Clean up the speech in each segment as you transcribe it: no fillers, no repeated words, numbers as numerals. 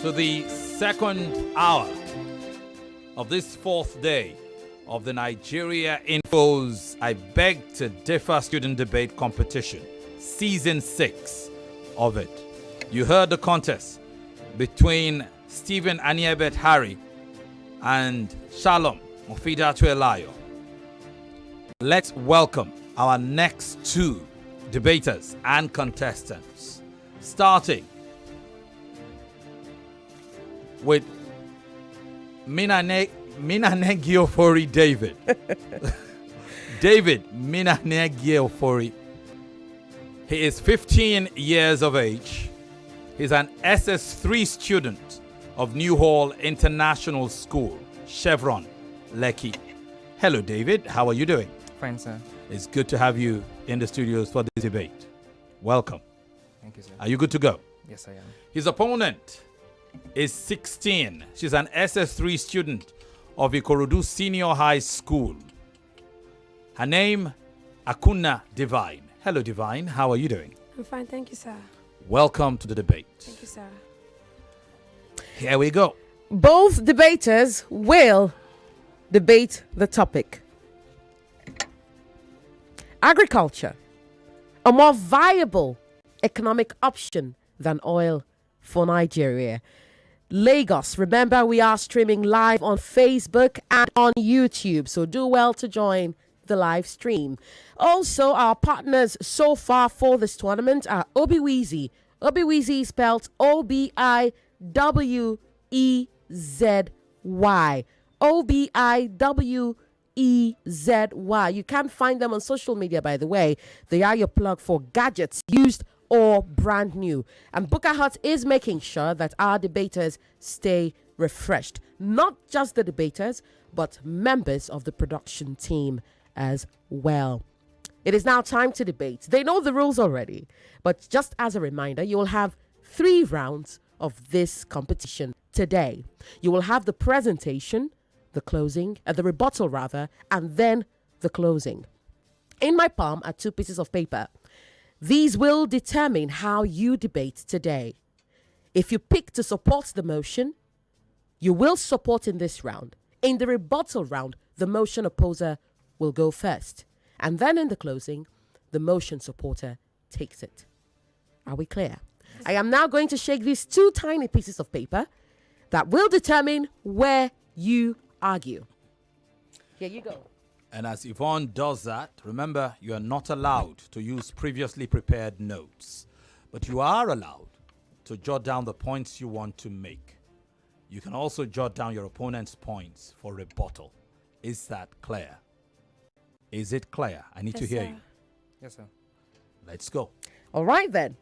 to the second hour of this fourth day of the Nigeria Info's I Beg to Differ Student Debate Competition, Season 6 of it. You heard the contest between Stephen Aniebet Harry and Shalom Mofidatu Elayo. Let's welcome our next two debaters and contestants, starting with Minanengyofori David. David Minanengyofori. He is 15 years of age. He's an SS3 student of New Hall International School, Chevron, Lekki. Hello, David. How are you doing? Fine, sir. It's good to have you in the studios for this debate. Welcome. Thank you, sir. Are you good to go? Yes, I am. His opponent is 16. She's an SS3 student of Ikorodu Senior High School. Her name, Akunna Divine. Hello, Divine. How are you doing? I'm fine, thank you, sir. Welcome to the debate. Thank you, sir. Here we go. Both debaters will debate the topic. Agriculture, a more viable economic option than oil for Nigeria. Lagos, remember we are streaming live on Facebook and on YouTube, so do well to join the live stream. Also, our partners so far for this tournament are Obiwizi. Obiwizi spelled Obiwizy. Obiwizy. You can find them on social media, by the way. They are your plug for gadgets used or brand new. And Booker Hut is making sure that our debaters stay refreshed. Not just the debaters, but members of the production team as well. It is now time to debate. They know the rules already, but just as a reminder, you will have 3 rounds of this competition today. You will have the presentation, the closing, the rebuttal rather, and then the closing. In my palm are 2 pieces of paper. These will determine how you debate today. If you pick to support the motion, you will support in this round. In the rebuttal round, the motion opposer will go first. And then in the closing, the motion supporter takes it. Are we clear? I am now going to shake these 2 tiny pieces of paper that will determine where you argue. Here you go. And as Yvonne does that, remember, you are not allowed to use previously prepared notes, but you are allowed to jot down the points you want to make. You can also jot down your opponent's points for rebuttal. Is that clear? Is it clear? I need to hear you. Yes, sir. Let's go. All right, then.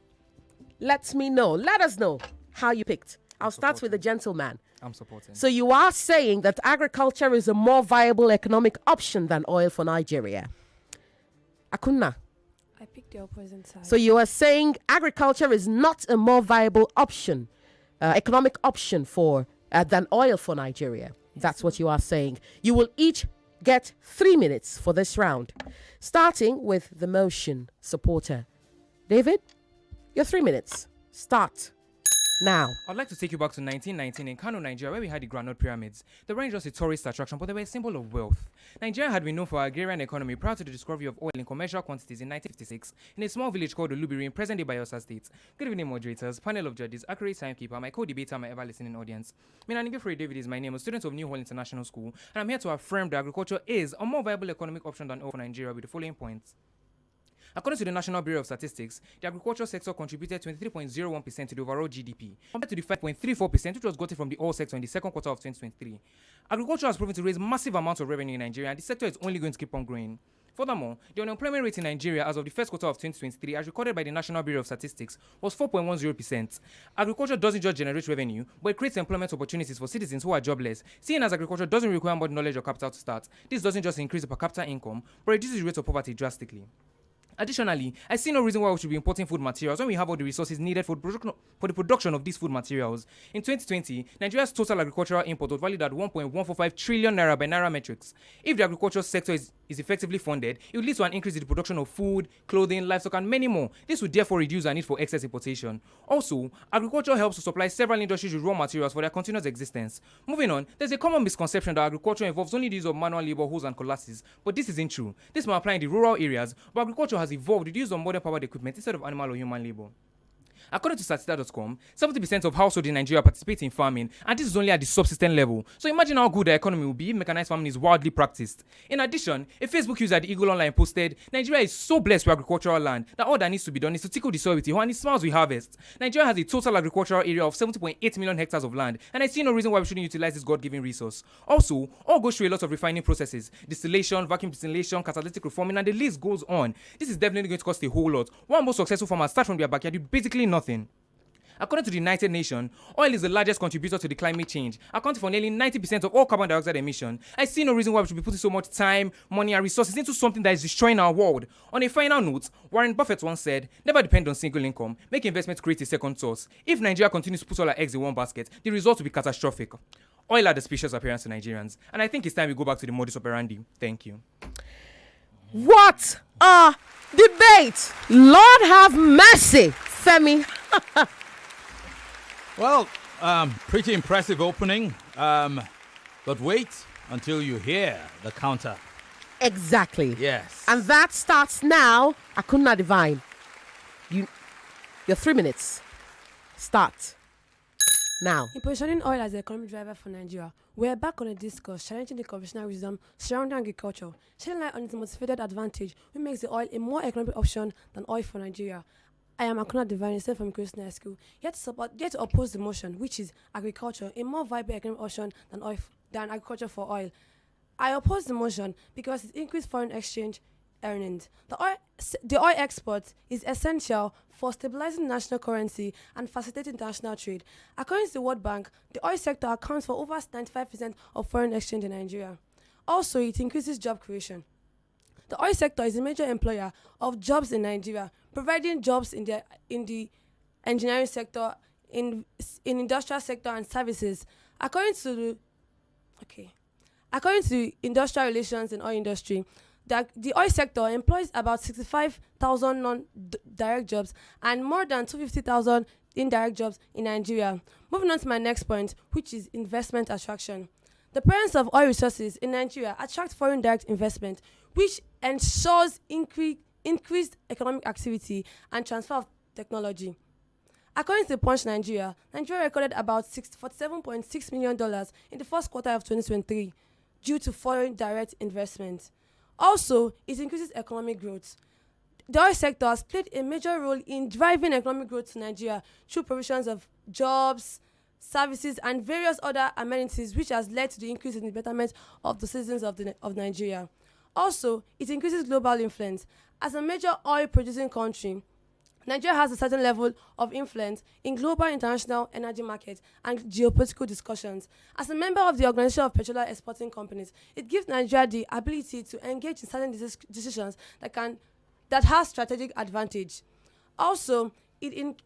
Let us know how you picked. I'll start with the gentleman. I'm supporting. So you are saying that agriculture is a more viable economic option than oil for Nigeria. Akunna. I picked the opposite side. So you are saying agriculture is not a more viable option, economic option for than oil for Nigeria. That's what you are saying. You will each get 3 minutes for this round, starting with the motion supporter. David, your 3 minutes. Start now. I'd like to take you back to 1919 in Kano, Nigeria, where we had the Granite Pyramids. They weren't just a tourist attraction, but they were a symbol of wealth. Nigeria had been known for our agrarian economy prior to the discovery of oil in commercial quantities in 1956 in a small village called Olubiri in present-day Bayelsa State. Good evening, moderators, panel of judges, accurate timekeeper, my co-debater, my ever-listening audience. Minanengyofori David is my name, a student of New Hall International School, and I'm here to affirm that agriculture is a more viable economic option than oil for Nigeria with the following points. According to the National Bureau of Statistics, the agricultural sector contributed 23.01% to the overall GDP, compared to the 5.34% which was gotten from the oil sector in the second quarter of 2023. Agriculture has proven to raise massive amounts of revenue in Nigeria, and the sector is only going to keep on growing. Furthermore, the unemployment rate in Nigeria as of the first quarter of 2023, as recorded by the National Bureau of Statistics, was 4.10%. Agriculture doesn't just generate revenue, but it creates employment opportunities for citizens who are jobless. Seeing as agriculture doesn't require more knowledge or capital to start, this doesn't just increase the per capita income, but reduces the rate of poverty drastically. Additionally, I see no reason why we should be importing food materials when we have all the resources needed for the production of these food materials. In 2020, Nigeria's total agricultural import was valued at 1.145 trillion naira by Naira metrics. If the agricultural sector is effectively funded, it would lead to an increase in the production of food, clothing, livestock, and many more. This would therefore reduce our need for excess importation. Also, agriculture helps to supply several industries with raw materials for their continuous existence. Moving on, there's a common misconception that agriculture involves only the use of manual labor, hoes, and cutlasses, but this isn't true. This may apply in the rural areas, but agriculture has evolved with the use of modern powered equipment instead of animal or human labor. According to Statista.com, 70% of households in Nigeria participate in farming, and this is only at the subsistence level. So imagine how good the economy will be if mechanized farming is widely practiced. In addition, a Facebook user at the Eagle Online posted, Nigeria is so blessed with agricultural land that all that needs to be done is to tickle the soil with the hoe and it smiles we harvest. Nigeria has a total agricultural area of 70.8 million hectares of land, and I see no reason why we shouldn't utilize this God-given resource. Also, all goes through a lot of refining processes, distillation, vacuum distillation, catalytic reforming, and the list goes on. This is definitely going to cost a whole lot. One most successful farmers start from their backyard with basically nothing. According to the United Nations, oil is the largest contributor to the climate change, accounting for nearly 90% of all carbon dioxide emission. I see no reason why we should be putting so much time, money, and resources into something that is destroying our world. On a final note, Warren Buffett once said, never depend on single income, make investments create a second source. If Nigeria continues to put all our eggs in one basket, the result will be catastrophic. Oil had a specious appearance to Nigerians, and I think it's time we go back to the modus operandi. Thank you. What a debate! Lord have mercy, Femi. Well, pretty impressive opening. But wait until you hear the counter. Exactly. Yes. And that starts now. Akunna Divine. Your 3 minutes. Start. Now. In positioning oil as the economic driver for Nigeria, we're back on a discourse challenging the conventional wisdom surrounding agriculture, shedding light on its motivated advantage, which makes the oil a more economic option than oil for Nigeria. I am Akunna Divine, instead from Christian High School, yet to oppose the motion, which is agriculture, a more viable economic option than agriculture for oil. I oppose the motion because it increased foreign exchange earnings. The oil export is essential for stabilizing national currency and facilitating international trade. According to the World Bank, the oil sector accounts for over 95% of foreign exchange in Nigeria. Also, it increases job creation. The oil sector is a major employer of jobs in Nigeria, providing jobs in the engineering sector, in industrial sector and services. According to industrial relations and oil industry, the oil sector employs about 65,000 non-direct jobs and more than 250,000 indirect jobs in Nigeria. Moving on to my next point, which is investment attraction. The presence of oil resources in Nigeria attracts foreign direct investment, which ensures increased economic activity and transfer of technology. According to Punch Nigeria recorded about $47.6 million in the first quarter of 2023 due to foreign direct investment. Also, it increases economic growth. The oil sector has played a major role in driving economic growth to Nigeria through provisions of jobs, services, and various other amenities, which has led to the increase in the betterment of the citizens of Nigeria. Also, it increases global influence. As a major oil-producing country, Nigeria has a certain level of influence in global international energy markets and geopolitical discussions. As a member of the Organization of Petroleum Exporting Companies, it gives Nigeria the ability to engage in certain decisions that has strategic advantage. Also, it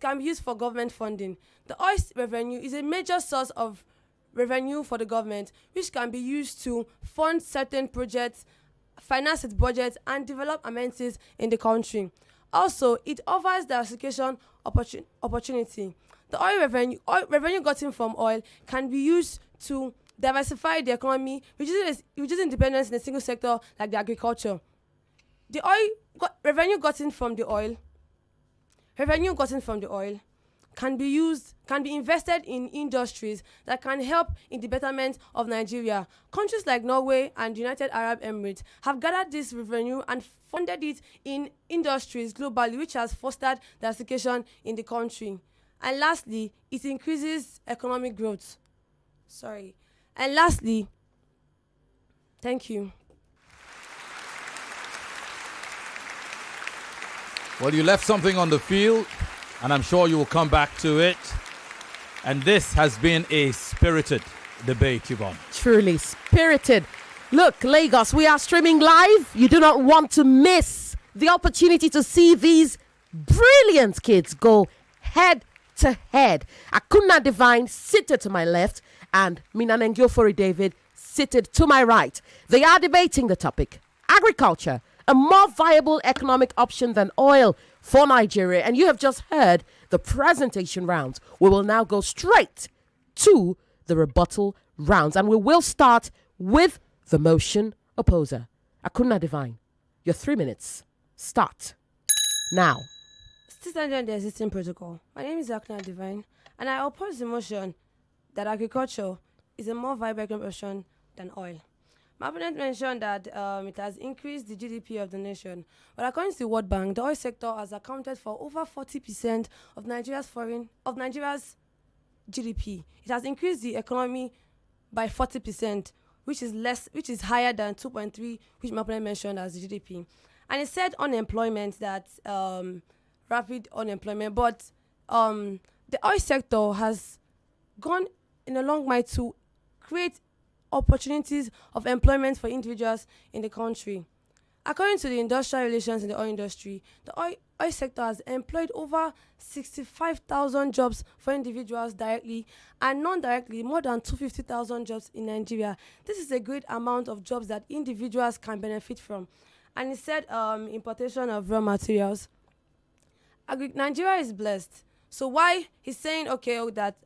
can be used for government funding. The oil revenue is a major source of revenue for the government, which can be used to fund certain projects, finance its budget, and develop amenities in the country. Also, it offers diversification opportunity. The oil revenue gotten from oil can be used to diversify the economy, reducing dependence in a single sector like the agriculture. The revenue gotten from the oil can be invested in industries that can help in the betterment of Nigeria. Countries like Norway and the United Arab Emirates have gathered this revenue and funded it in industries globally, which has fostered diversification in the country. And lastly, it increases economic growth. Thank you. Well, you left something on the field, and I'm sure you will come back to it. And this has been a spirited debate, Yvonne. Truly spirited. Look, Lagos, we are streaming live. You do not want to miss the opportunity to see these brilliant kids go head to head. Akunna Divine seated to my left and Minanengyofori David seated to my right. They are debating the topic: agriculture, a more viable economic option than oil for Nigeria. And you have just heard the presentation rounds. We will now go straight to the rebuttal rounds, and we will start with the motion opposer. Akunna Divine, your 3 minutes start now. Still standing on the existing protocol. My name is Akunna Divine, and I oppose the motion that agriculture is a more viable economic option than oil. My opponent mentioned that it has increased the GDP of the nation, but according to the World Bank, the oil sector has accounted for over 40% of Nigeria's GDP. It has increased the economy by 40%, which is higher than 2.3, which my opponent mentioned as the GDP. And it said unemployment, that rapid unemployment, but the oil sector has gone in a long way to create opportunities of employment for individuals in the country. According to the industrial relations in the oil industry, the oil sector has employed over 65,000 jobs for individuals directly, and non-directly more than 250,000 jobs in Nigeria. This is a great amount of jobs that individuals can benefit from. And it said importation of raw materials. Nigeria is blessed. So why he's saying, okay, that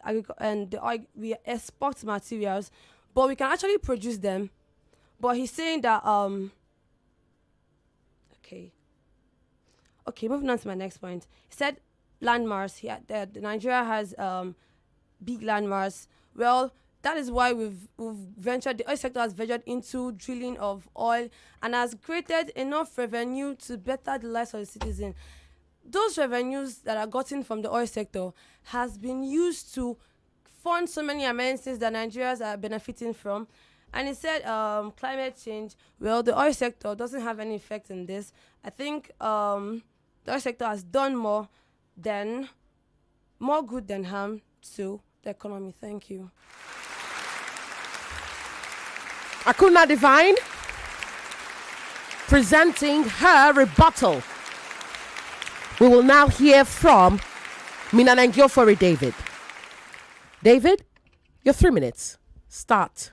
we export materials, but we can actually produce them. But he's saying that okay, moving on to my next point. He said landmass. Nigeria has big landmass. Well, that is why we've ventured. The oil sector has ventured into drilling of oil and has created enough revenue to better the lives of the citizen. Those revenues that are gotten from the oil sector has been used to fund so many amenities that Nigerians are benefiting from. And he said climate change. Well, the oil sector doesn't have any effect in this. I think the oil sector has done more good than harm to the economy. Thank you. Akunna Divine presenting her rebuttal. We will now hear from Minanengyofori David. David, your 3 minutes start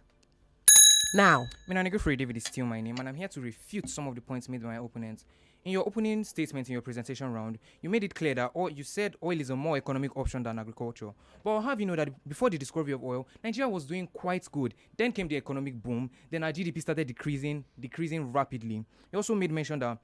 now. Minanengyofori David is still my name, and I'm here to refute some of the points made by my opponents. In your opening statement in your presentation round, you made it clear that you said oil is a more economic option than agriculture. But I'll have you know that before the discovery of oil, Nigeria was doing quite good. Then came the economic boom. Then our GDP started decreasing rapidly. You also made mention that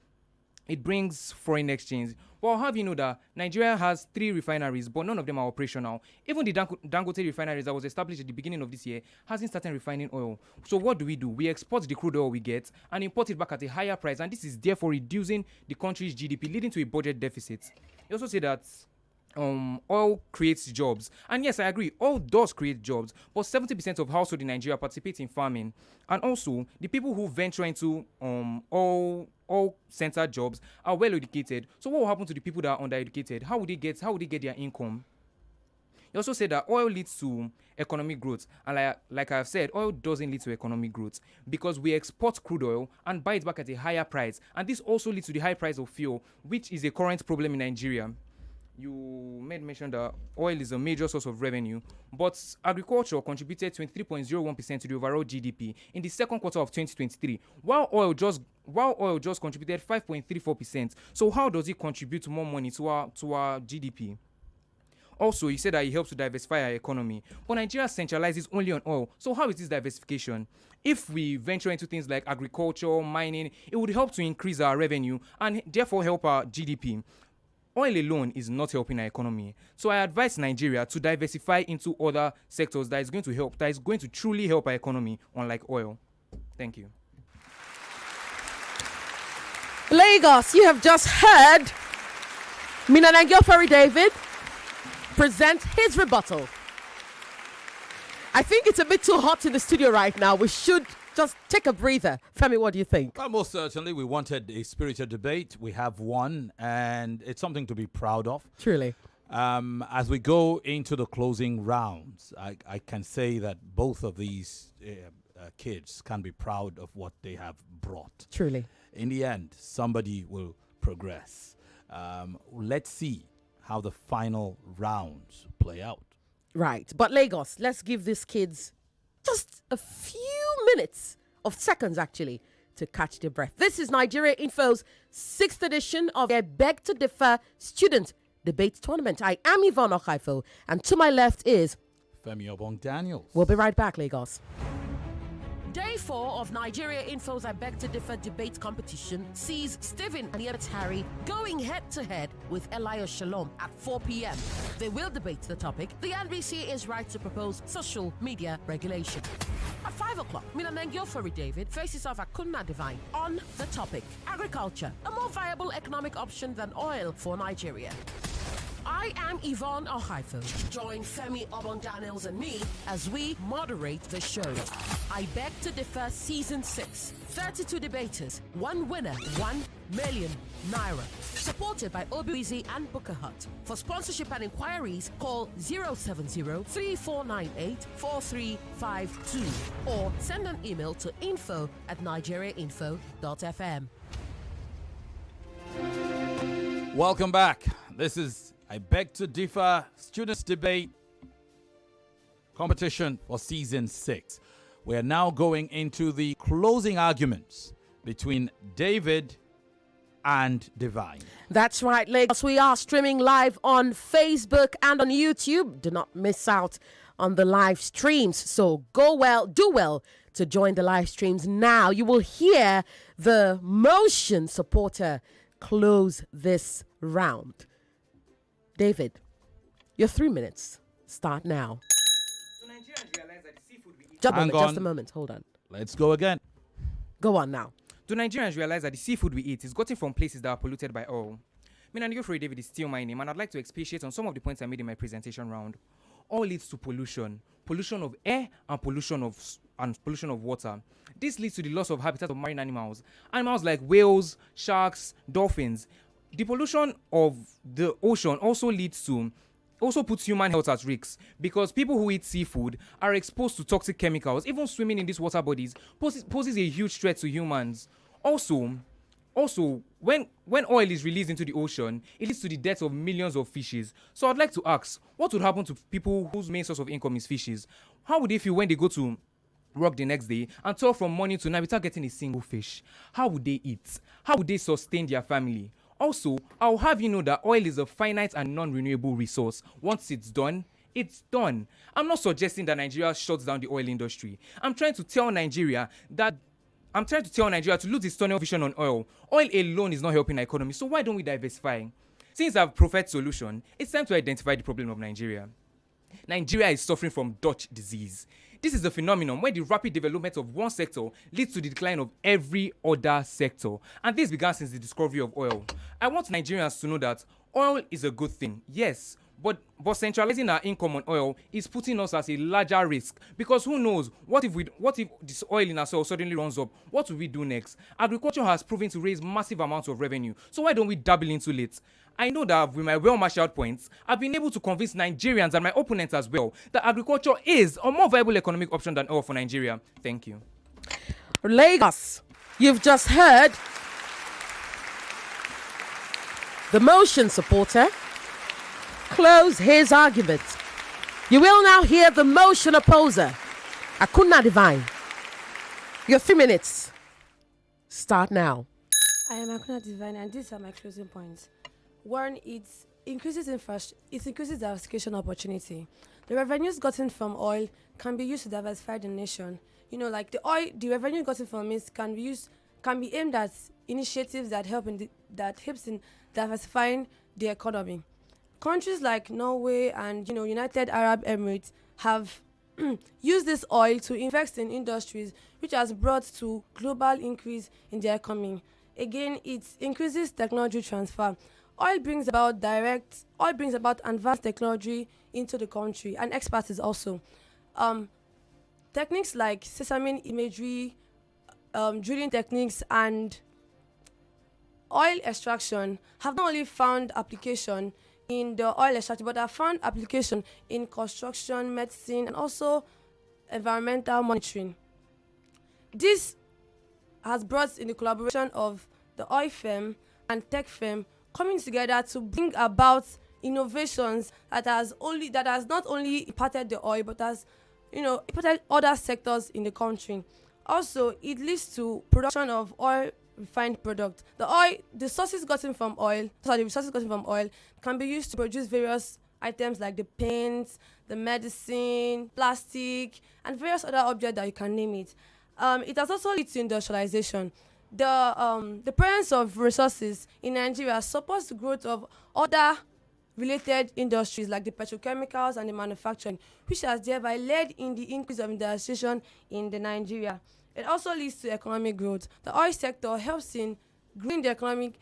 it brings foreign exchange. Well, I'll have you know that Nigeria has 3 refineries, but none of them are operational. Even the Dangote refineries that was established at the beginning of this year hasn't started refining oil. So what do? We export the crude oil we get and import it back at a higher price, and this is therefore reducing the country's GDP, leading to a budget deficit. You also say that oil creates jobs. And yes, I agree, oil does create jobs, but 70% of households in Nigeria participate in farming. And also, the people who venture into oil-centered jobs are well educated. So what will happen to the people that are undereducated? How would they get their income? You also said that oil leads to economic growth. And like I've said, oil doesn't lead to economic growth because we export crude oil and buy it back at a higher price. And this also leads to the high price of fuel, which is a current problem in Nigeria. You made mention that oil is a major source of revenue, but agriculture contributed 23.01% to the overall GDP in the second quarter of 2023, while oil just contributed 5.34%. So how does it contribute more money to our GDP? Also, you said that it helps to diversify our economy, but Nigeria centralizes only on oil. So how is this diversification? If we venture into things like agriculture, mining, it would help to increase our revenue and therefore help our GDP. Oil alone is not helping our economy. So I advise Nigeria to diversify into other sectors that is going to truly help our economy, unlike oil. Thank you. Lagos, you have just heard Minanengyofori David present his rebuttal. I think it's a bit too hot in the studio right now. We should just take a breather. Femi, what do you think? Well, most certainly, we wanted a spirited debate. We have one, and it's something to be proud of. Truly. As we go into the closing rounds, I can say that both of these kids can be proud of what they have brought. Truly. In the end, somebody will progress. Let's see how the final rounds play out. Right. But Lagos, let's give these kids just a few minutes of seconds, actually, to catch their breath. This is Nigeria Info's 6th edition of their Beg to Differ Student Debate Tournament. I am Yvonne Okhaifo, and to my left is Femi Obong-Daniels. We'll be right back, Lagos. Day 4 of Nigeria Info's I Beg to Differ debate competition sees Stephen and Yebetari going head-to-head with Elias Shalom at 4 p.m. They will debate the topic, the NBC is right to propose social media regulation. At 5 o'clock, Minanengyofori David faces off Akunna Divine on the topic, agriculture, a more viable economic option than oil for Nigeria. I am Yvonne Okhaifo. Join Femi, Obong-Daniels and me as we moderate the show. I Beg to Differ Season 6. 32 debaters, 1 winner, 1 million naira. Supported by Obiwizi and Booker Hut. For sponsorship and inquiries, call 070-3498-4352 or send an email to info@nigeriainfo.fm. Welcome back. This is I Beg to Differ Students Debate Competition for Season 6. We are now going into the closing arguments between David and Divine. That's right, Lagos. We are streaming live on Facebook and on YouTube. Do not miss out on the live streams. So do well to join the live streams now. You will hear the motion supporter close this round. David, your 3 minutes start now. So Nigerians realize that the seafood we eat. Just a moment. Hold on. Let's go again. Go on now. Do Nigerians realize that the seafood we eat is gotten from places that are polluted by oil? Minanengyofori David is still my name, and I'd like to expatiate on some of the points I made in my presentation round. Oil leads to pollution of air and pollution of water. This leads to the loss of habitat of marine animals like whales, sharks, dolphins. The pollution of the ocean also puts human health at risk because people who eat seafood are exposed to toxic chemicals. Even swimming in these water bodies poses a huge threat to humans. Also, when oil is released into the ocean, it leads to the death of millions of fishes. So I'd like to ask, what would happen to people whose main source of income is fishes? How would they feel when they go to work the next day and toil from morning to night without getting a single fish? How would they eat? How would they sustain their family? Also, I'll have you know that oil is a finite and non-renewable resource. Once it's done, it's done. I'm not suggesting that Nigeria shuts down the oil industry. I'm trying to tell Nigeria to lose its tunnel vision on oil. Oil alone is not helping our economy, so why don't we diversify? Since I've professed solution, it's time to identify the problem of Nigeria. Nigeria is suffering from Dutch disease. This is a phenomenon where the rapid development of one sector leads to the decline of every other sector. And this began since the discovery of oil. I want Nigerians to know that oil is a good thing, yes, but centralizing our income on oil is putting us at a larger risk. Because who knows, what if this oil in our soil suddenly runs up? What will we do next? Agriculture has proven to raise massive amounts of revenue, so why don't we dabble into it? I know that with my well-marshaled points, I've been able to convince Nigerians and my opponents as well that agriculture is a more viable economic option than oil for Nigeria. Thank you. Lagos, you've just heard the motion supporter close his argument. You will now hear the motion opposer, Akunna Divine. Your 3 minutes start now. I am Akunna Divine, and these are my closing points. One, it increases diversification opportunity. The revenues gotten from oil can be used to diversify the nation. Like the revenue gotten from it can be aimed at initiatives that helps in diversifying the economy. Countries like Norway and United Arab Emirates have used this oil to invest in industries, which has brought to global increase in the economy. Again, it increases technology transfer. Oil brings about advanced technology into the country and expertise also. Techniques like sesame imagery, drilling techniques, and oil extraction have not only found application in the oil extraction, but have found application in construction, medicine, and also environmental monitoring. This has brought in the collaboration of the oil firm and tech firm coming together to bring about innovations that has not only impacted the oil but has impacted other sectors in the country. Also, it leads to production of oil refined product. The resources gotten from oil can be used to produce various items like the paints, the medicine, plastic, and various other objects that you can name it. It has also led to industrialization. The presence of resources in Nigeria supports the growth of other related industries like the petrochemicals and the manufacturing, which has thereby led in the increase of industrialization in the Nigeria. It also leads to economic growth. The oil sector helps in growing the economic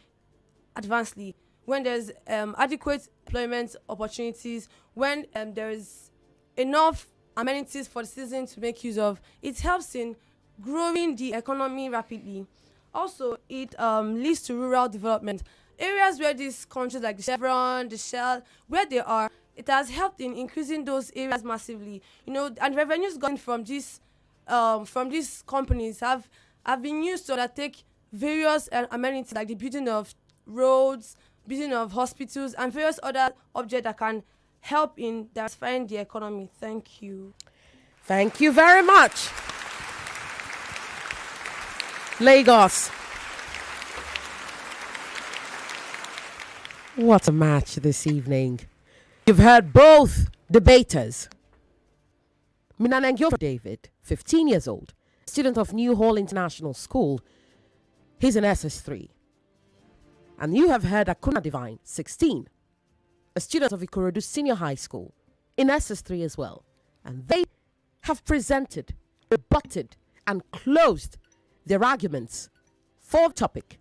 advancely when there's adequate employment opportunities, when there is enough amenities for the citizens to make use of. It helps in growing the economy rapidly. Also, it leads to rural development. Areas where these countries like the Chevron, the Shell, where they are, it has helped in increasing those areas massively. And revenues gotten from these companies have been used to undertake various amenities like the building of roads, building of hospitals, and various other objects that can help in diversifying the economy. Thank you. Thank you very much. Lagos. What a match this evening. You've heard both debaters. Minanengyofori David, 15 years old, student of New Hall International School. He's in SS3. And you have heard Akunna Divine, 16, a student of Ikorodu Senior High School, in SS3 as well. And they have presented, rebutted, and closed their arguments for the topic: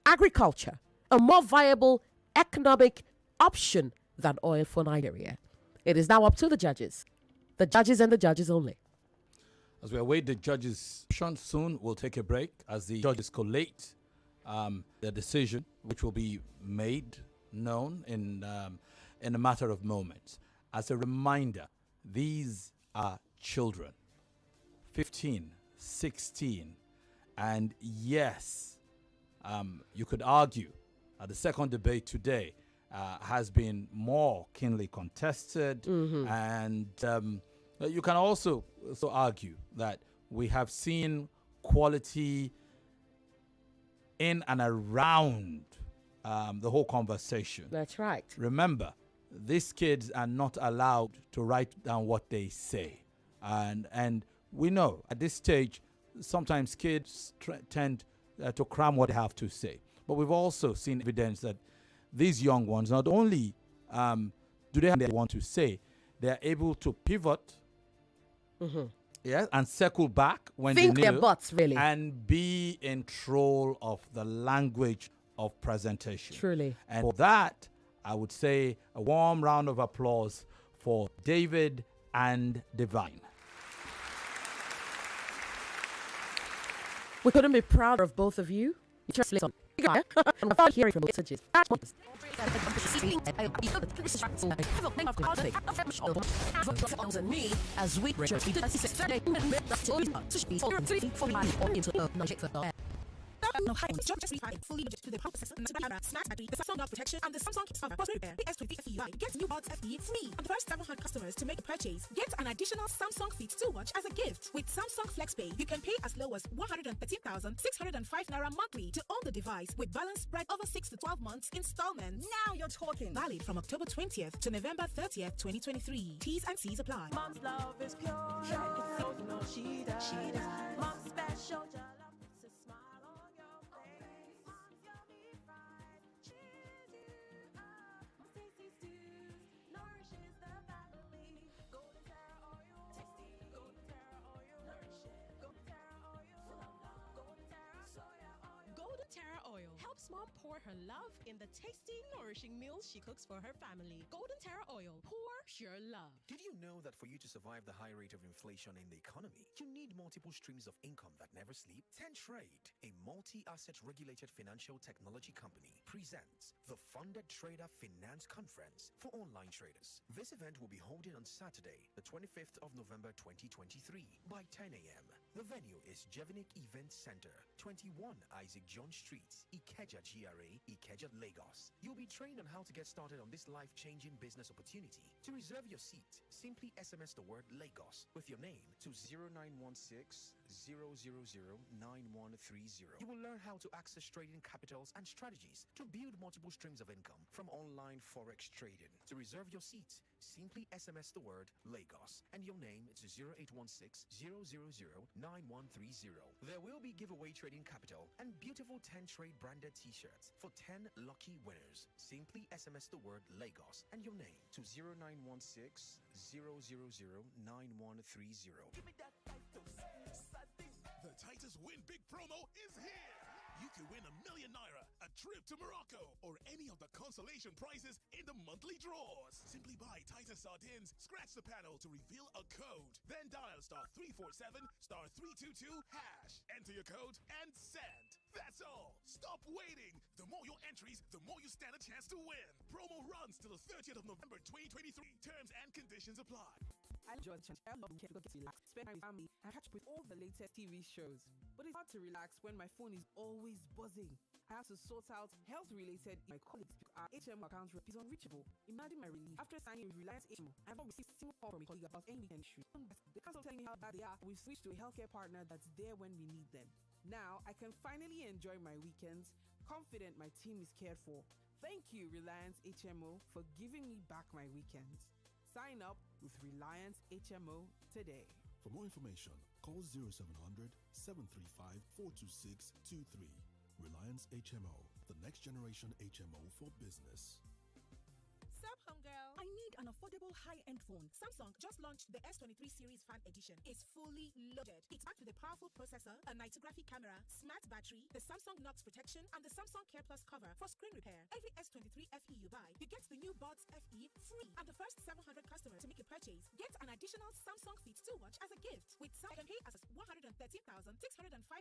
agriculture, a more viable economic option than oil for Nigeria. It is now up to the judges. The judges and the judges only. As we await the judges' soon, we'll take a break as the judges collate the decision, which will be made known in a matter of moments. As a reminder, these are children, 15, 16, and yes, you could argue the second debate today has been more keenly contested, and you can also argue that we have seen quality in and around the whole conversation. That's right. Remember, these kids are not allowed to write down what they say, and we know at this stage sometimes kids tend to cram what they have to say. But we've also seen evidence that these young ones, not only do they have what they want to say, they're able to pivot, and circle back when Think they their need butts, really. and be in control of the language of presentation. Truly. And for that, I would say a warm round of applause for David and Divine. We couldn't be prouder of both of you. Translate I'm hearing from messages. As we fully to the process, smart battery, the Samsung protection, and the Samsung PS20 FE. Get new odds FE free. And the first 700 customers to make a purchase get an additional Samsung Fit 2 watch as a gift. With Samsung FlexPay, you can pay as low as 113,605 naira monthly to own the device with balance spread over 6 to 12 months installments. Now you're talking. Valid from October 20th to November 30th, 2023. T's and C's apply. Mom's love is pure. No, she does. Mom's special. Helps mom pour her love in the tasty, nourishing meals she cooks for her family. Golden Terra Oil. Pour pure love. Did you know that for you to survive the high rate of inflation in the economy, you need multiple streams of income that never sleep? 10 Trade, a multi-asset regulated financial technology company, presents the Funded Trader Finance Conference for online traders. This event will be holding on Saturday, the 25th of November 2023 by 10 a.m. The venue is Jevinik Event Center, 21 Isaac John Street, Ikeja GRA, Way, Ikeja, Lagos. You'll be trained on how to get started on this life-changing business opportunity. To reserve your seat, simply SMS the word Lagos with your name to 0916 000 9130. You will learn how to access trading capitals and strategies to build multiple streams of income from online forex trading. To reserve your seat, simply SMS the word Lagos and your name to 0816 000 9130. There will be giveaway trading capital and beautiful 10 trade branded t-shirts for 10 lucky winners. Simply SMS the word Lagos and your name to 0916 000 9130. Give me that Titus. The Titus Win Big promo is here. You can win ₦1 million, a trip to Morocco, or any of the consolation prizes in the monthly draws. Simply buy Titus sardines, scratch the panel to reveal a code, then dial *347 *322#. Enter your code and send. That's all. Stop waiting. The more your entries, the more you stand a chance to win. Promo runs till the 30th of November 2023. Terms and conditions apply. I enjoy the chance. I love to relax, spend time with family, and catch up with all the latest TV shows. But it's hard to relax when my phone is always buzzing. I have to sort out health-related my colleagues because our HMO account is unreachable. Imagine my relief after signing with Reliance HMO. I have not received a single call from a colleague about any weekend issue. They can't stop telling me how bad they are. We switched to a healthcare partner that's there when we need them. Now I can finally enjoy my weekends, confident my team is cared for. Thank you, Reliance HMO, for giving me back my weekends. Sign up with Reliance HMO today. For more information, call 0700 735 42623. Reliance HMO, the next generation HMO for business. Sup, homegirl? I need an affordable high-end phone. Samsung just launched the S23 series Fan Edition. It's fully loaded. It's packed with a powerful processor, a 90-graphic camera, smart battery, the Samsung Knox protection, and the Samsung Care Plus cover for screen repair. Every S23 FE you buy, you get the new Buds FE free. And the first 700 customers to make a purchase get an additional Samsung Fit 2 watch as a gift. With Samsung, pay as 113,605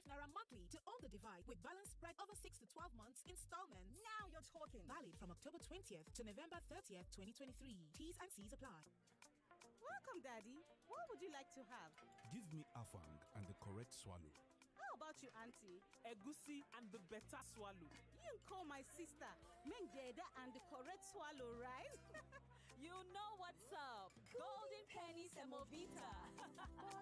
naira monthly to own the device with balance spread over 6 to 12 months installments. Now you're talking. Valid from October 20th to November 30th, 2023. T's and C's apply. Welcome, Daddy. What would you like to have? Give me afang and the correct swallow. How about you, Auntie? Egusi and the better swallow. You call my sister Mengjeda and the correct swallow, right? You know what's up. Golden Penny Semovita.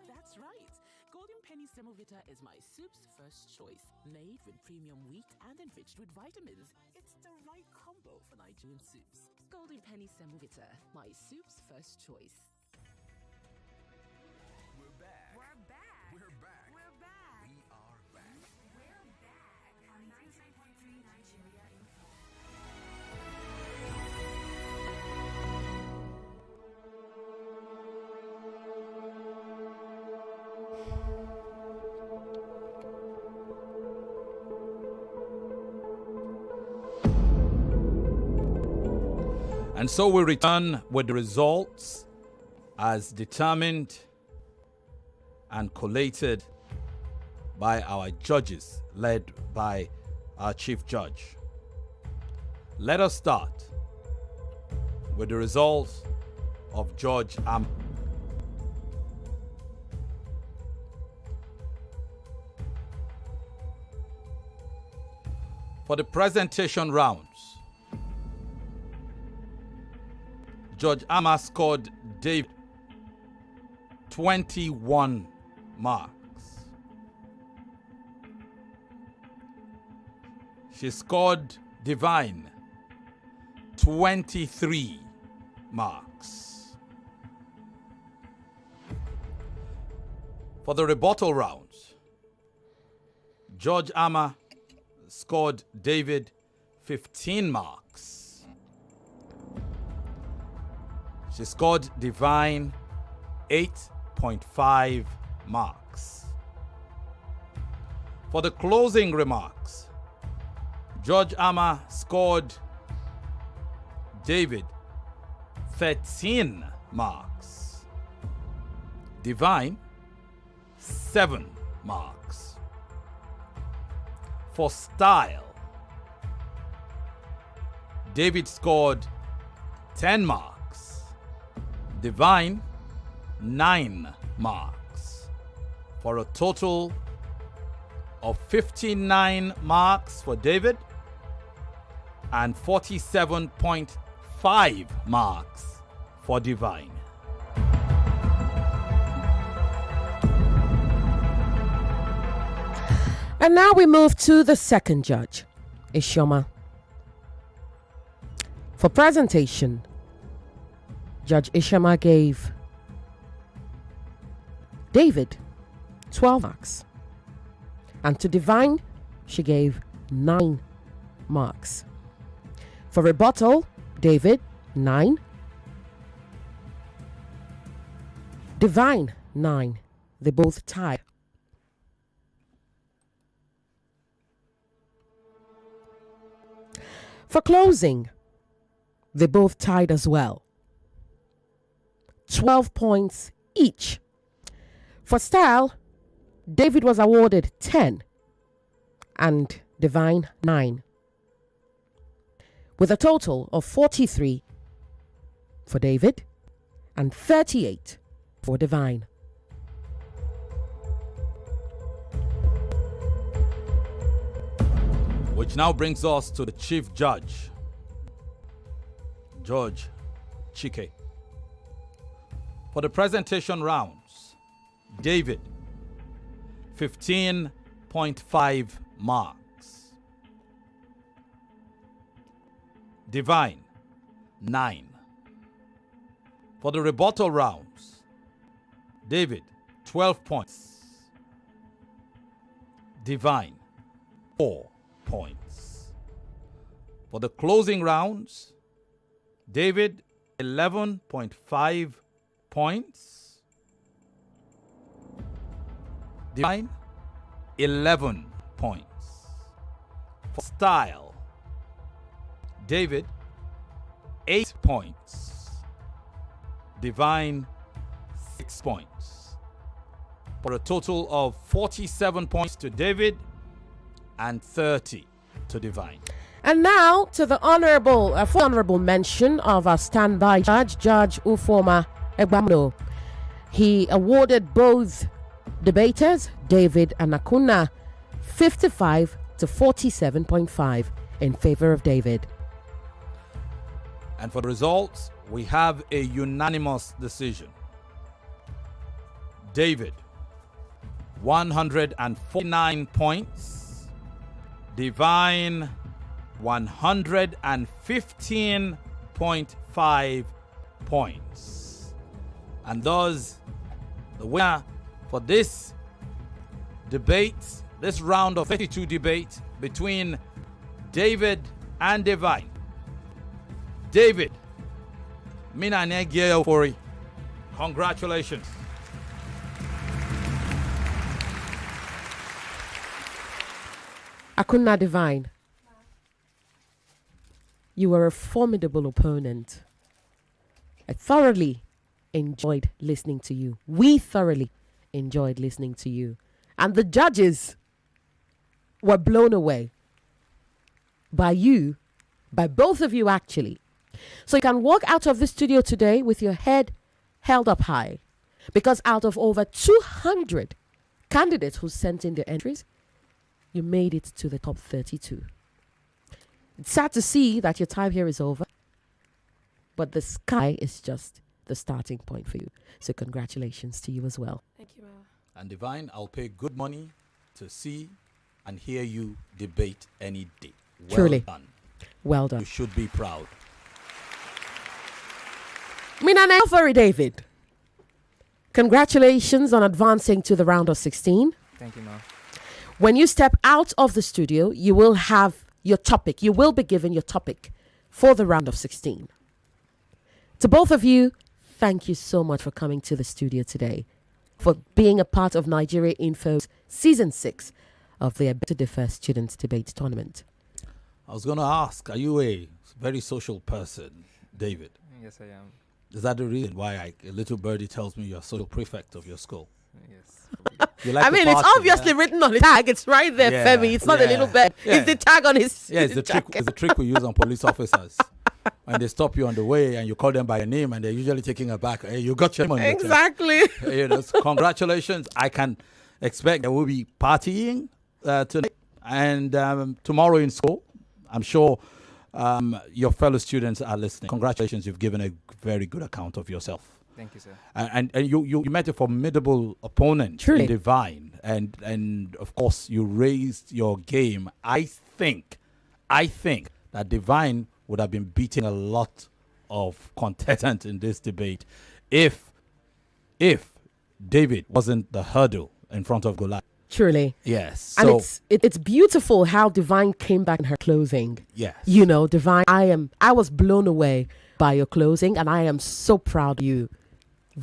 That's right. Golden Penny Semovita is my soup's first choice. Made with premium wheat and enriched with vitamins. It's the right combo for Nigerian soups. Golden Penny Semovita, my soup's first choice. We're back. We're back. We're back. We're back. We are back. We're back on 99.3 Nigeria Info. And so we return with the results as determined and collated by our judges, led by our chief judge. Let us start with the results of Judge Am. For the presentation rounds, Judge Amma scored David 21 marks. She scored Divine 23 marks. For the rebuttal rounds, Judge Amma scored David 15 marks. She scored Divine 8.5 marks. For the closing remarks, Judge Amma scored David 13 marks. Divine 7 marks. For style, David scored 10 marks. Divine 9 marks. For a total of 59 marks for David and 47.5 marks for Divine. And now we move to the second judge, Ishoma. For presentation, Judge Ishoma gave David 12 marks. And to Divine, she gave 9 marks. For rebuttal, David, 9. Divine, 9. They both tied. For closing, they both tied as well. 12 points each. For style, David was awarded 10 and Divine 9, with a total of 43 for David and 38 for Divine. Which now brings us to the Chief Judge, Judge Chike. For the presentation rounds, David, 15.5 marks. Divine, 9. For the rebuttal rounds, David, 12 points. Divine, 4 points. For the closing rounds, David, 11.5 points. Divine, 11 points. For style, David, 8 points. Divine, 6 points. For a total of 47 points to David and 30 to Divine. And now to the full honorable mention of our standby judge, Judge Ufoma Egbamno. He awarded both debaters, David and Akunna, 55 to 47.5 in favor of David. And for the results, we have a unanimous decision. David, 149 points. Divine, 115.5 points. And thus, the winner for this debate, this round of 32 debate between David and Divine, David Minanengyofori. Congratulations. Akunna Divine, you were a formidable opponent. I thoroughly enjoyed listening to you. We thoroughly enjoyed listening to you. And the judges were blown away by you, by both of you actually. So you can walk out of the studio today with your head held up high, because out of over 200 candidates who sent in their entries, you made it to the top 32. It's sad to see that your time here is over, but the sky is just the starting point for you. So congratulations to you as well. Thank you, Mama. And Divine, I'll pay good money to see and hear you debate any day. Well Truly. done. Well done. You should be proud. Minanengyofori David, congratulations on advancing to the round of 16. Thank you, Ma. When you step out of the studio, you will have your topic. You will be given your topic for the round of 16. To both of you, thank you so much for coming to the studio today, for being a part of Nigeria Info's Season 6 of the I Beg to Differ Student Debate Tournament. I was going to ask, are you a very social person, David? Yes, I am. Is that the reason why a little birdie tells me you're social prefect of your school? Yes. You like I to mean, it's party, obviously yeah? written on the tag. It's right there, Yeah, Femi. It's not a yeah, little bird. yeah. It's the tag on his Yeah, it's the trick. jacket. It's the trick we use on police officers. When they stop you on the way and you call them by your name, and they're usually taking it back. Hey, you got your name on your chest. Exactly. So congratulations. I can expect there will be partying tonight and tomorrow in school. I'm sure your fellow students are listening. Congratulations, you've given a very good account of yourself. Thank you, sir. And you met a formidable opponent, Truly. in Divine, and of course you raised your game. I think that Divine would have been beating a lot of contestants in this debate if David wasn't the hurdle in front of Goliath. Truly. Yes. And So it's beautiful how Divine came back in her closing. yes. You know, Divine, I was blown away by your closing, and I am so proud of you.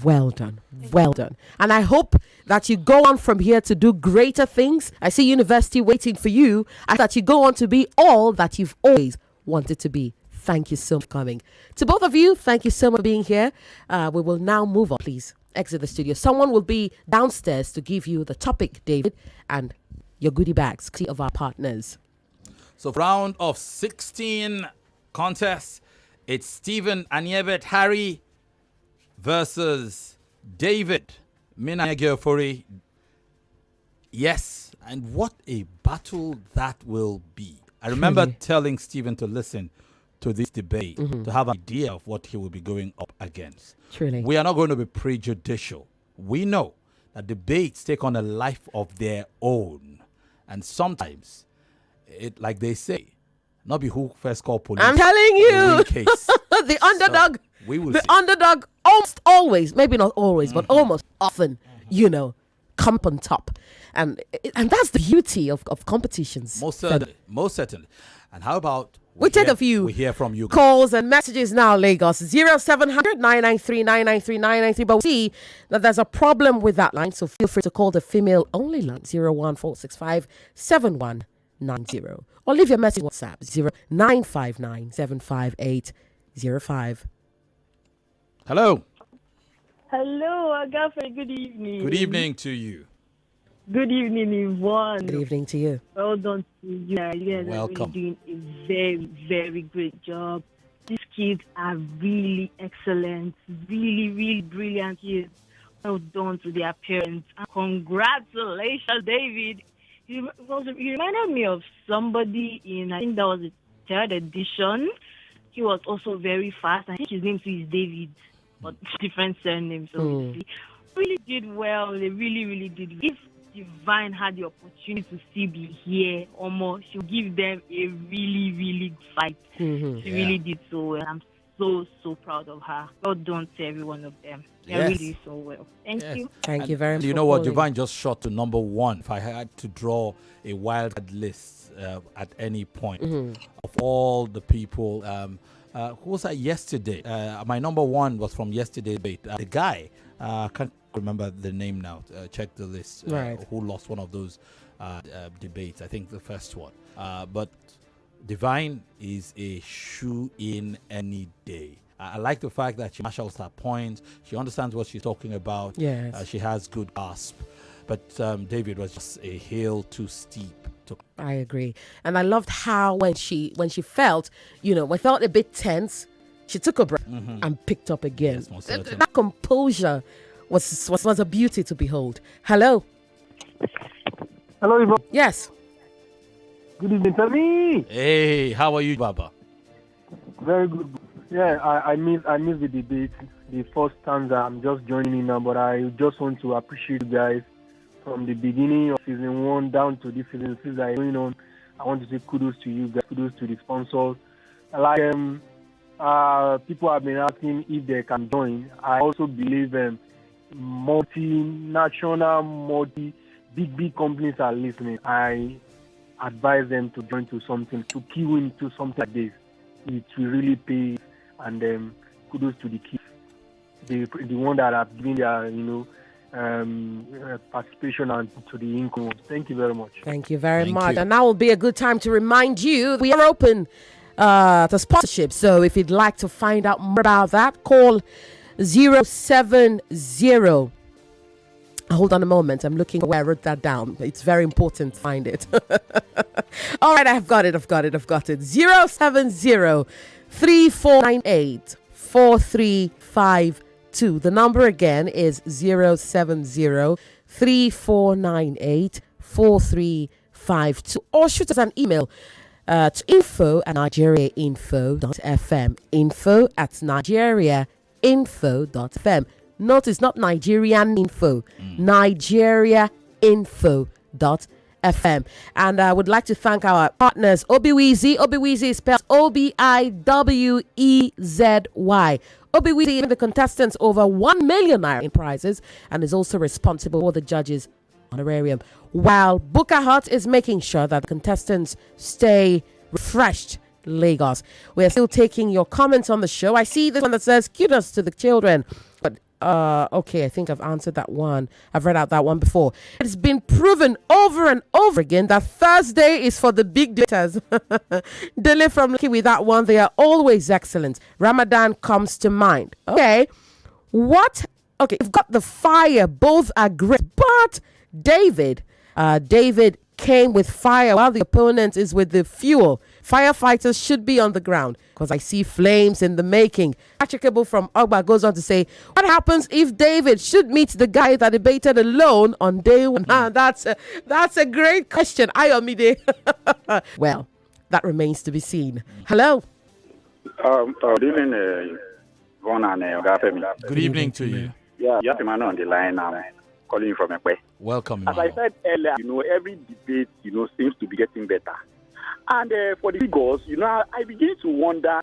Well done. Well done. And I hope that you go on from here to do greater things. I see university waiting for you, and that you go on to be all that you've always wanted to be. Thank you so much for coming. To both of you, thank you so much for being here. We will now move on. Please exit the studio. Someone will be downstairs to give you the topic, David, and your goodie bags of our partners. So round of 16 contests, it's Stephen Anyebet Harry versus David Minanengyofori. Yes, and what a battle that will be. I remember telling Stephen to listen to this debate, to have an idea of what he will be going up against. Truly. We are not going to be prejudicial. We know that debates take on a life of their own. And sometimes, like they say, not be who first call police. I'm telling you, case. the underdog, we will the see. underdog almost always, maybe not always, but almost often, come on top. And that's the beauty of competitions. Most certainly. Most certainly. And how about we take a few we hear from you calls and messages now, Lagos 0700 993 993 993. But we see that there's a problem with that line, so feel free to call the female only line 01465 7190 or leave your message on WhatsApp 0959 758 05. Hello. Hello, Agafe. Good evening. Good evening to you. Good evening, Yvonne. Good evening to you. Well done to you. You guys Welcome. are really doing a very, very great job. These kids are really excellent, really, really brilliant kids. Well done to their parents. And congratulations, David. You reminded me of somebody in, I think that was the third edition. He was also very fast. I think his name too is David, but different surnames, obviously. Really did well. They really, really did. If Divine had the opportunity to still be here, almost, she'll give them a really, really good fight. She really did so well. I'm so proud of her. Well done to every one of them. They really did so well. Thank you. Thank you very much. You know what? Divine just shot to number one. If I had to draw a wild card list at any point of all the people, who was that yesterday? My number one was from yesterday's debate. The guy, I can't remember the name now. Check the list. Who lost one of those debates? I think the first one. But Divine is a shoe in any day. I like the fact that she marshals her points. She understands what she's talking about. Yes. She has good grasp. But David was just a hill too steep. I agree. And I loved how when she felt, we felt a bit tense, she took a breath and picked up again. Yes, that composure was a beauty to behold. Hello. Hello, Yvonne. Yes. Good evening, Femi. Hey, how are you, Baba? Very good. Yeah, I missed the debate, the first stanza. I'm just joining in now, but I just want to appreciate you guys from the beginning of season 1 down to this season 6 that is going on. I want to say kudos to you guys, kudos to the sponsors. Like people have been asking if they can join. I also believe multinational, big companies are listening. I advise them to join to something, to key into something like this. It will really pay, and kudos to the kids, the one that have given their participation and to the income. Thank you very much. Thank you very much. And now will be a good time to remind you we are open to sponsorship. So if you'd like to find out more about that, call 070. Hold on a moment. I'm looking where I wrote that down. It's very important to find it. All right, I've got it. 070 3498 4352. The number again is 070 3498 4352. Or shoot us an email to info at nigeriainfo.fm. Info at nigeriainfo.fm. Notice not Nigerian info, nigeriainfo.fm. And I would like to thank our partners, Obiwizi. Obiwizi is spelled Obiwezi. Obiwizi, the contestants over 1 million naira in prizes, and is also responsible for the judges' honorarium. While Booker Hut is making sure that contestants stay refreshed. Lagos. We're still taking your comments on the show. I see this one that says kudos to the children. But okay, I think I've answered that one. I've read out that one before. It's been proven over and over again that Thursday is for the big daters. Dele from Lucky with that one. They are always excellent. Ramadan comes to mind. Okay. What? Okay, you've got the fire. Both are great. But David came with fire while the opponent is with the fuel. Firefighters should be on the ground because I see flames in the making. Patrickable from Ogba goes on to say, what happens if David should meet the guy that debated alone on day one? That's a great question. Ayomide. Well, that remains to be seen. Hello. Good evening, Yvonne and Femi. Good evening to you. Yeah, you have a man on the line now. Calling you from Ekwe. Welcome. As I said earlier, every debate, seems to be getting better. And for the figures, I begin to wonder,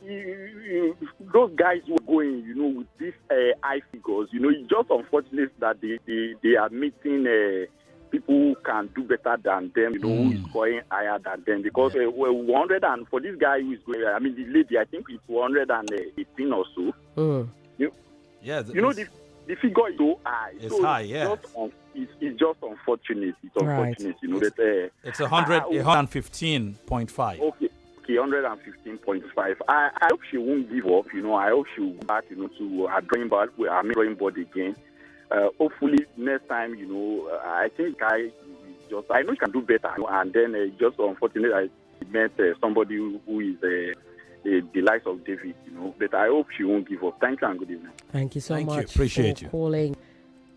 those guys who are going, with these high figures, it's just unfortunate that they are meeting people who can do better than them, who is going higher than them. Because 100 and for this guy who is going, the lady, I think it's 118 or so. Yeah. The figure is so high. It's so high, yeah. It's just unfortunate. It's unfortunate, that... It's 115.5. Okay, 115.5. I hope she won't give up, I hope she will go back, to her drawing board again. Hopefully, next time, I think I know she can do better. And then just unfortunate, I met somebody who is... the likes of David, but I hope she won't give up. Thank you and good evening. Thank you so much. Appreciate you calling.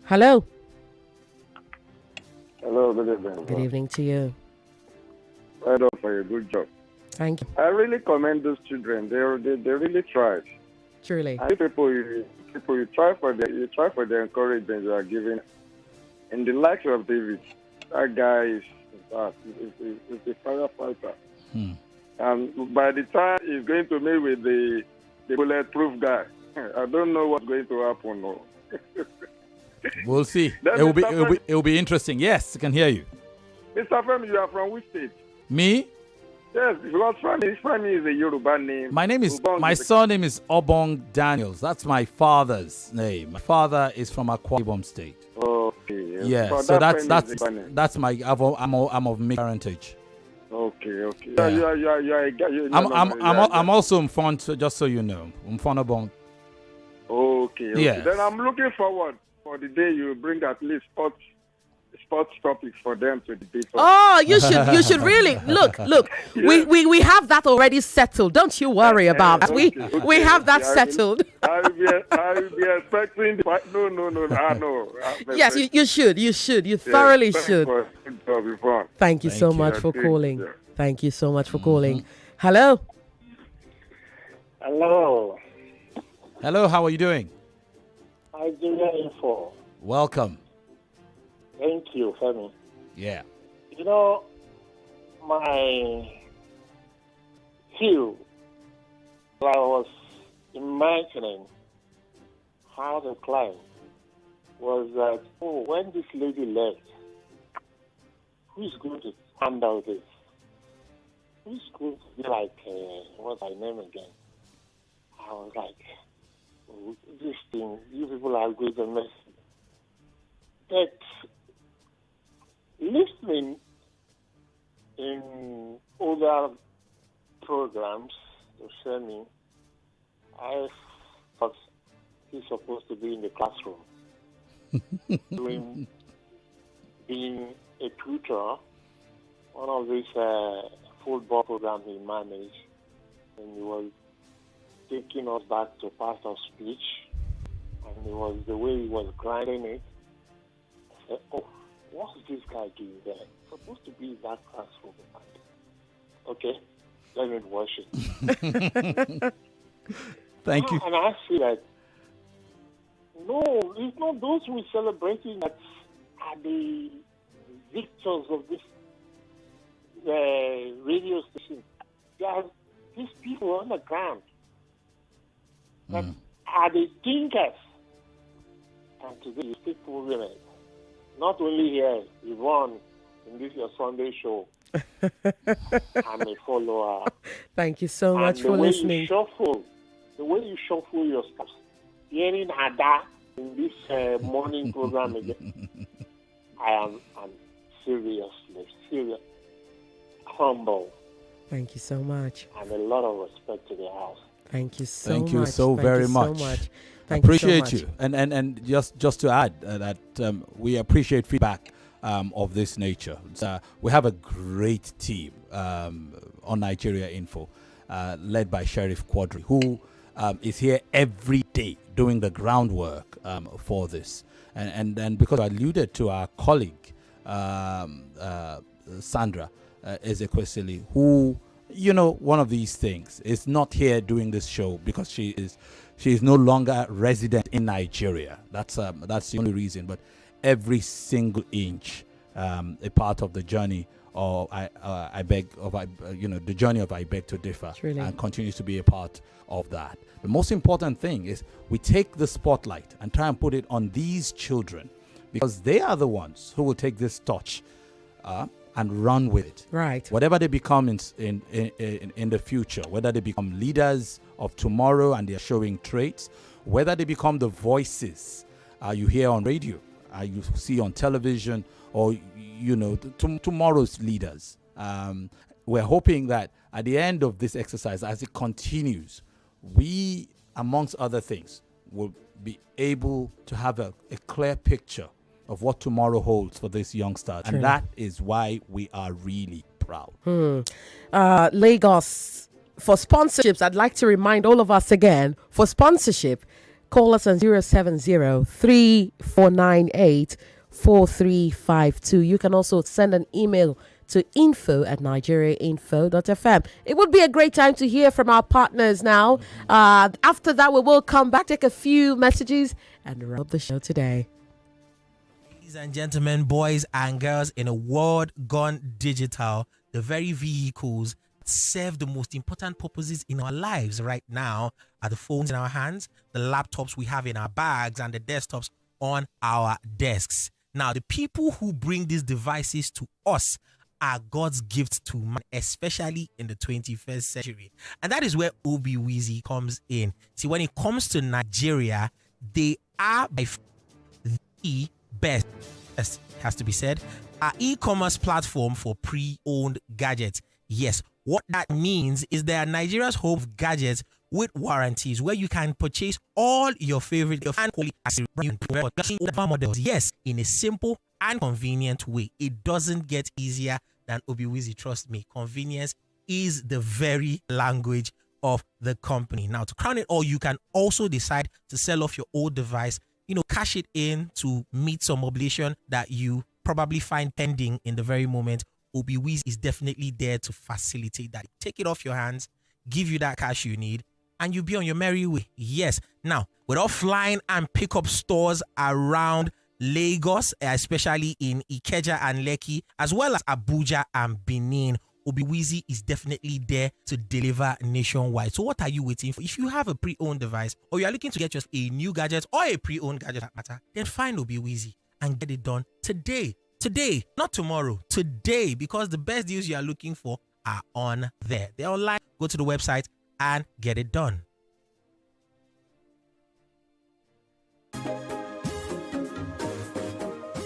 Hello. Hello, good evening. Good evening to you. Well done for your good job. Thank you. I really commend those children. They really tried. Truly. And people you try for the encouragement you are giving. And the likes of David, that guy is a firefighter. And by the time he's going to meet with the bulletproof guy, I don't know what's going to happen. No. We'll see. It will be interesting. Yes, I can hear you. Mr. Femi, you are from which state? Me? Yes, because Femi is a Yoruba name. My surname is Obong-Daniels. That's my father's name. My father is from Okhaifo State. Okay. Yeah, so that's my. I'm of mixed parentage. Okay. Yeah. I'm also Mfon, just so you know. Mfonobong. Okay. Yes. Then I'm looking forward for the day you bring at least sports topics for them to debate. Oh, you should really look. Yes. We have that already settled. Don't you worry about that. We have that settled. I will be expecting. No. No. Yes, you should. You thoroughly should. Thank you so much for calling. Yeah. Thank you so much for calling. Hello. Hello. How are you doing? Info. Welcome. Thank you, Femi. Yeah. My view, I was imagining how the client was that, when this lady left, who's going to handle this? Who's going to be like, what's her name again? I was like, this thing, you people are going to mess. But listening in other programs to Femi, I thought he's supposed to be in the classroom, being a tutor. One of these football programs he managed, and he was taking us back to part of speech, and it was the way he was grinding it. I said, what's this guy doing there? Supposed to be in that classroom. Okay. let me watch it. Thank you. And I see that, no, it's not those who are celebrating that are the victors of this radio station. They are these people on the ground that are the thinkers. And today you speak for women. Not only here, Yvonne, in this your Sunday show. I'm a follower. Thank you so much and for listening. The way you shuffle your stuff, hearing Ada in this morning program again, I'm seriously humble. Thank you so much. And a lot of respect to the house. Thank you so much. Thank you so very much. Thank Appreciate you so you. And just to add that we appreciate feedback of this nature. We have a great team on Nigeria Info, led by Sheriff Quadri, who is here every day doing the groundwork for this. And because I alluded to our colleague, Sandra Ezekwesili, who, one of these things is not here doing this show because she is no longer resident in Nigeria. That's the only reason. But every single inch, a part of the journey, or the journey of I Beg to Differ, and continues to be a part of that. The most important thing is we take the spotlight and try and put it on these children, because they are the ones who will take this torch and run with it. Right. Whatever they become in the future, whether they become leaders of tomorrow and they're showing traits, whether they become the voices you hear on radio, you see on television, or tomorrow's leaders. We're hoping that at the end of this exercise, as it continues, we, amongst other things, will be able to have a clear picture of what tomorrow holds for this youngster. And that is why we are really proud. Lagos, for sponsorships, I'd like to remind all of us again, for sponsorship, call us on 070-3498-4352. You can also send an email to info@nigeriainfo.fm. It would be a great time to hear from our partners now. After that, we will come back, take a few messages, and wrap up the show today. Ladies and gentlemen, boys and girls, in a world gone digital, the very vehicles serve the most important purposes in our lives right now are the phones in our hands, the laptops we have in our bags, and the desktops on our desks. Now, the people who bring these devices to us are God's gift to man, especially in the 21st century. And that is where Obi-Wheezy comes in. See, when it comes to Nigeria, they are by the best, has to be said, our e-commerce platform for pre-owned gadgets. Yes, what that means is they are Nigeria's home of gadgets with warranties, where you can purchase all your favorite models. Yes, in a simple and convenient way. It doesn't get easier than Obi-Wheezy, trust me. Convenience is the very language of the company. Now, to crown it all, you can also decide to sell off your old device, cash it in to meet some obligation that you probably find pending in the very moment. Obi-Wheezy is definitely there to facilitate that. Take it off your hands, give you that cash you need, and you'll be on your merry way. Yes. Now, with offline and pickup stores around Lagos, especially in Ikeja and Lekki, as well as Abuja and Benin, Obi-Wheezy is definitely there to deliver nationwide. So what are you waiting for? If you have a pre-owned device, or you are looking to get just a new gadget or a pre-owned gadget that matter, then find Obi-Wheezy and get it done today. Today, not tomorrow, today, because the best deals you are looking for are on there. They're online. Go to the website and get it done.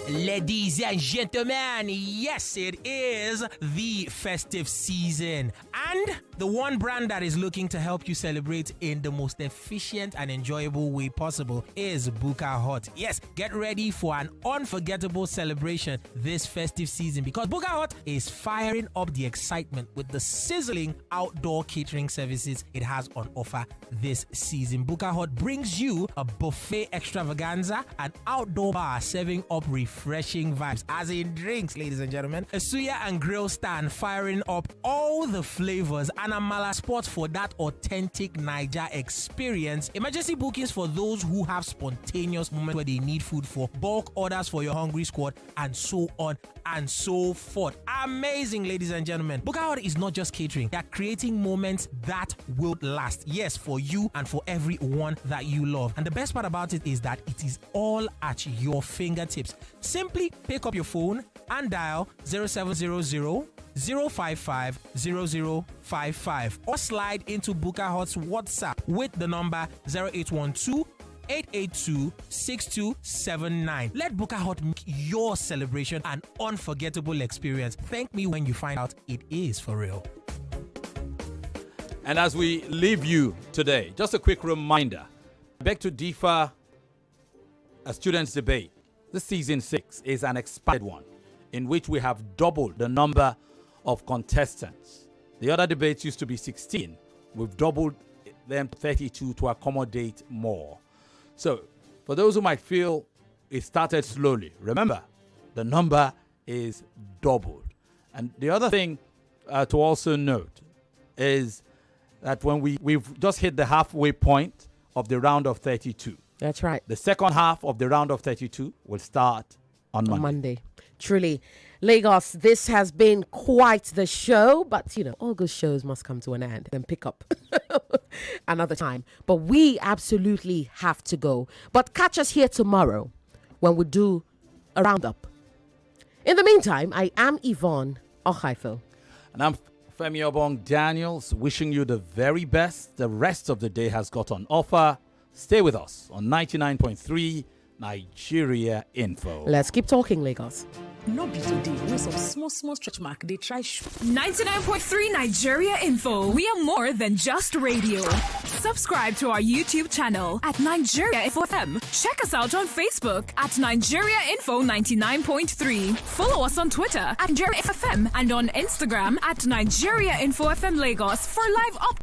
Ladies and gentlemen, yes, it is the festive season. And the one brand that is looking to help you celebrate in the most efficient and enjoyable way possible is Buka Hut. Yes, get ready for an unforgettable celebration this festive season, because Buka Hut is firing up the excitement with the sizzling outdoor catering services it has on offer this season. Buka Hut brings you a buffet extravaganza, an outdoor bar serving up refreshing refreshing vibes, as in drinks, ladies and gentlemen. A suya and grill stand firing up all the flavors, and Amala spots for that authentic Niger experience. Emergency bookings for those who have spontaneous moments where they need food, for bulk orders for your hungry squad, and so on and so forth. Amazing, ladies and gentlemen. Bukahot is not just catering. They are creating moments that will last. Yes, for you and for everyone that you love. And the best part about it is that it is all at your fingertips. Simply pick up your phone and dial 0700 055 0055 or slide into Bukahot's WhatsApp with the number 0812 882-6279. Let Bukahot make your celebration an unforgettable experience. Thank me when you find out it is for real. And as we leave you today, just a quick reminder. I beg to differ. A students' debate. This season 6 is an expanded one in which we have doubled the number of contestants. The other debates used to be 16. We've doubled them to 32 to accommodate more. So, for those who might feel it started slowly, remember, the number is doubled. And the other thing to also note is that when we've just hit the halfway point of the round of 32. That's right. The second half of the round of 32 will start on Monday. Truly. Lagos, this has been quite the show, but all good shows must come to an end and pick up another time. But we absolutely have to go. But catch us here tomorrow when we do a roundup. In the meantime, I am Yvonne Okhaifo. And I'm Femi Obong-Daniels, wishing you the very best. The rest of the day has got on offer. Stay with us on 99.3 Nigeria Info. Let's keep talking, Lagos. No be today, no some small stretch mark. They try 99.3 Nigeria Info. We are more than just radio. Subscribe to our YouTube channel at Nigeria Info FM. Check us out on Facebook at Nigeria Info 99.3. Follow us on Twitter at Nigeria Info FM and on Instagram at Nigeria Info FM Lagos for live updates.